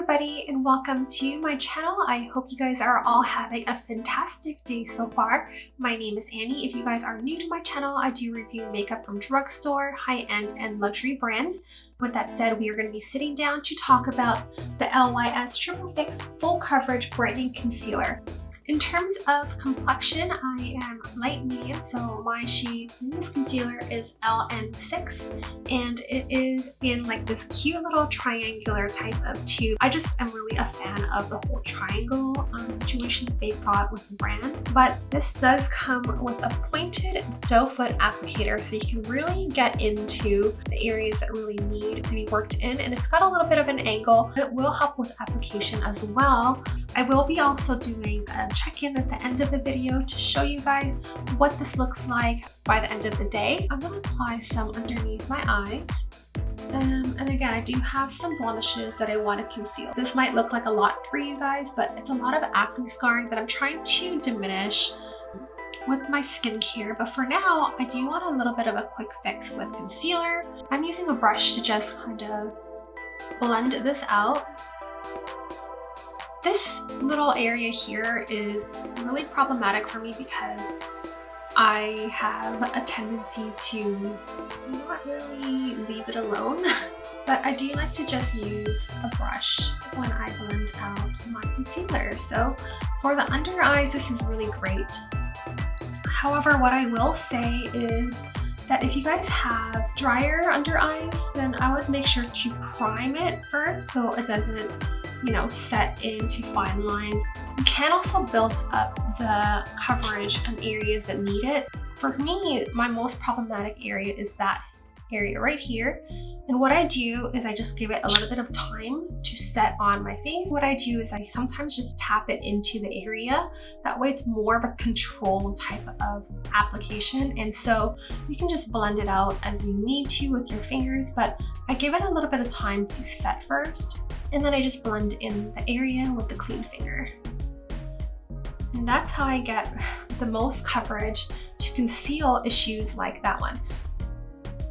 everybody and welcome to my channel. I hope you guys are all having a fantastic day so far. My name is Annie. If you guys are new to my channel, I do review makeup from drugstore, high-end, and luxury brands. With that said, we are going to be sitting down to talk about the LYS Triple Fix Full Coverage Brightening Concealer. In terms of complexion, I am light medium, so my shade in this concealer is LN6, and it is in like this cute little triangular type of tube. I just am really a fan of the whole triangle situation that they've got with the brand, but this does come with a pointed doe foot applicator, so you can really get into the areas that really need to be worked in, and it's got a little bit of an angle. It will help with application as well. I will be also doing a check-in at the end of the video to show you guys what this looks like by the end of the day. I'm going to apply some underneath my eyes. And again, I do have some blemishes that I want to conceal. This might look like a lot for you guys, but it's a lot of acne scarring that I'm trying to diminish with my skincare. But for now, I do want a little bit of a quick fix with concealer. I'm using a brush to just kind of blend this out. This little area here is really problematic for me because I have a tendency to not really leave it alone, but I do like to just use a brush when I blend out my concealer. So for the under eyes, this is really great. However, what I will say is that if you guys have drier under eyes, then I would make sure to prime it first so it doesn't, set into fine lines. You can also build up the coverage in areas that need it. For me, my most problematic area is that area right here. And what I do is I just give it a little bit of time to set on my face. What I do is I sometimes just tap it into the area. That way it's more of a control type of application. And so you can just blend it out as you need to with your fingers, but I give it a little bit of time to set first. And then I just blend in the area with the clean finger. And that's how I get the most coverage to conceal issues like that one.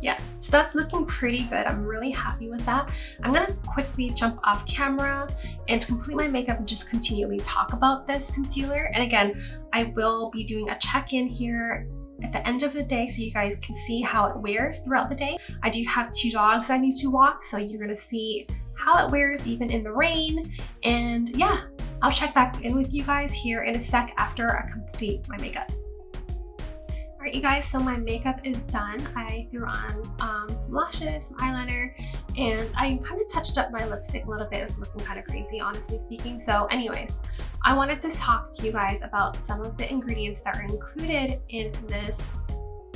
Yeah, so that's looking pretty good. I'm really happy with that. I'm gonna quickly jump off camera and to complete my makeup and just continually talk about this concealer. And again, I will be doing a check-in here at the end of the day so you guys can see how it wears throughout the day. I do have 2 dogs I need to walk, so you're gonna see how it wears even in the rain. And yeah, I'll check back in with you guys here in a sec after I complete my makeup. Alright you guys, so my makeup is done. I threw on some lashes, some eyeliner, and I kind of touched up my lipstick a little bit. It's looking kind of crazy, honestly speaking. So anyways, I wanted to talk to you guys about some of the ingredients that are included in this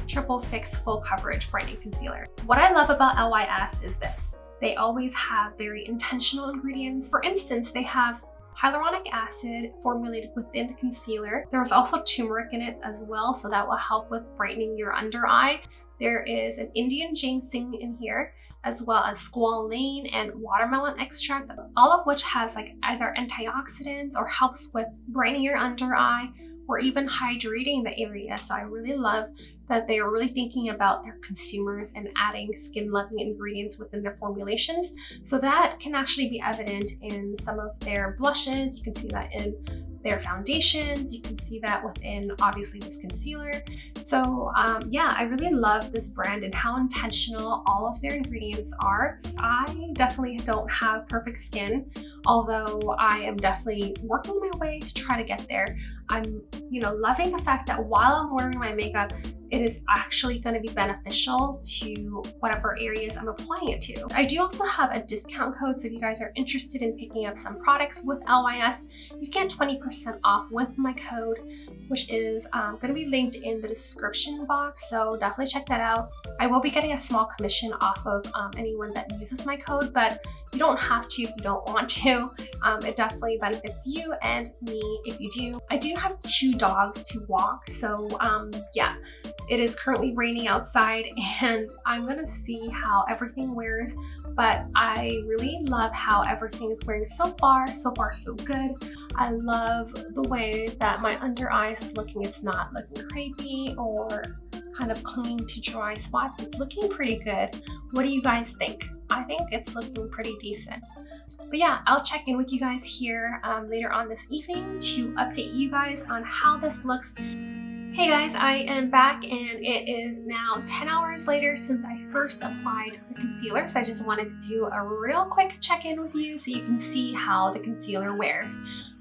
Triple Fix Full Coverage Brightening Concealer. What I love about LYS is this. They always have very intentional ingredients. For instance, they have hyaluronic acid formulated within the concealer. There's also turmeric in it as well, so that will help with brightening your under eye. There is an Indian ginseng in here, as well as squalane and watermelon extract, all of which has like either antioxidants or helps with brightening your under eye or even hydrating the area. So I really love that they are really thinking about their consumers and adding skin-loving ingredients within their formulations. So that can actually be evident in some of their blushes. You can see that in their foundations. You can see that within, obviously, this concealer. So yeah, I really love this brand and how intentional all of their ingredients are. I definitely don't have perfect skin, although I am definitely working my way to try to get there. I'm, loving the fact that while I'm wearing my makeup, it is actually going to be beneficial to whatever areas I'm applying it to. I do also have a discount code, so if you guys are interested in picking up some products with LYS, you get 20% off with my code, which is going to be linked in the description box, so definitely check that out. I will be getting a small commission off of anyone that uses my code, but you don't have to if you don't want to. It definitely benefits you and me if you do. I do have 2 dogs to walk, so yeah, it is currently raining outside and I'm gonna see how everything wears, but I really love how everything is wearing so far. So far, so good. I love the way that my under eyes is looking. It's not looking crepey or kind of clinging to dry spots. It's looking pretty good. What do you guys think? I think it's looking pretty decent. But yeah, I'll check in with you guys here later on this evening to update you guys on how this looks. Hey guys, I am back and it is now 10 hours later since I first applied the concealer. So I just wanted to do a real quick check-in with you so you can see how the concealer wears.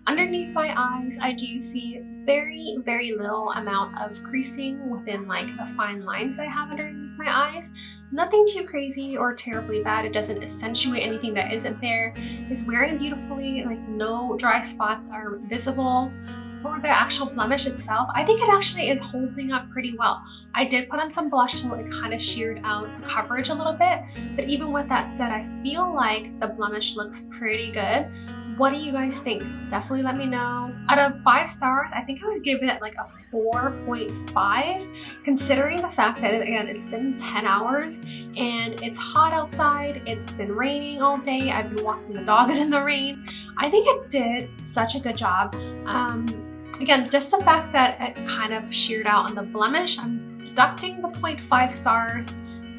Underneath my eyes, I do see very, very little amount of creasing within like the fine lines I have underneath my eyes. Nothing too crazy or terribly bad. It doesn't accentuate anything that isn't there. It's wearing beautifully, like no dry spots are visible. For the actual blemish itself, I think it actually is holding up pretty well. I did put on some blush, so it kind of sheared out the coverage a little bit. But even with that said, I feel like the blemish looks pretty good. What do you guys think? Definitely let me know. Out of 5 stars, I think I would give it like a 4.5, considering the fact that, again, it's been 10 hours and it's hot outside. It's been raining all day. I've been walking the dogs in the rain. I think it did such a good job. Again, just the fact that it kind of sheared out on the blemish, I'm deducting the 0.5 stars.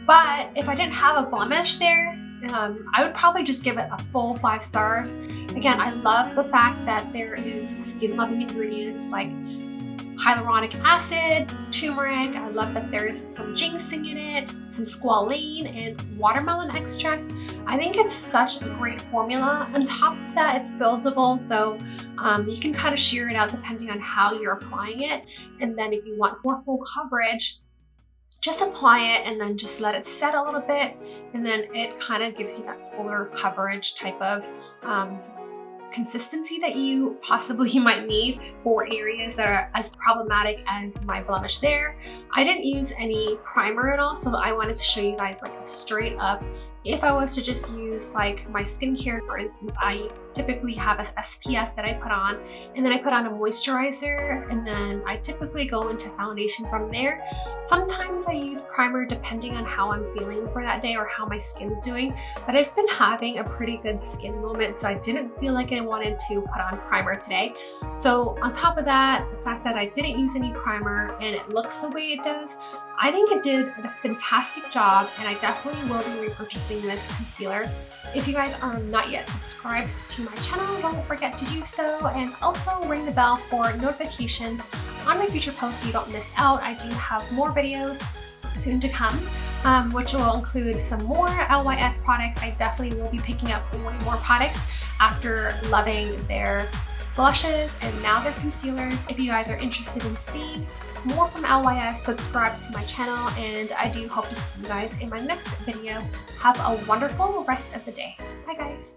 But if I didn't have a blemish there, I would probably just give it a full 5 stars. Again, I love the fact that there is skin-loving ingredients like hyaluronic acid, turmeric. I love that there's some ginseng in it, some squalane, and watermelon extract. I think it's such a great formula. On top of that, it's buildable, so you can kind of shear it out depending on how you're applying it. And then if you want more full coverage, just apply it and then just let it set a little bit, and then it kind of gives you that fuller coverage type of consistency that you possibly might need for areas that are as problematic as my blemish there. I didn't use any primer at all, so I wanted to show you guys like a straight up, if I was to just use like my skincare, for instance, I typically have an SPF that I put on, and then I put on a moisturizer, and then I typically go into foundation from there. Sometimes I use primer depending on how I'm feeling for that day or how my skin's doing, but I've been having a pretty good skin moment, so I didn't feel like I wanted to put on primer today. So on top of that, the fact that I didn't use any primer and it looks the way it does, I think it did a fantastic job, and I definitely will be repurchasing this concealer. If you guys are not yet subscribed to my channel, don't forget to do so, and also ring the bell for notifications on my future posts so you don't miss out. I do have more videos soon to come, which will include some more LYS products. I definitely will be picking up way more products after loving their blushes and now their concealers. If you guys are interested in seeing more from LYS, subscribe to my channel, and I do hope to see you guys in my next video. Have a wonderful rest of the day. Bye guys.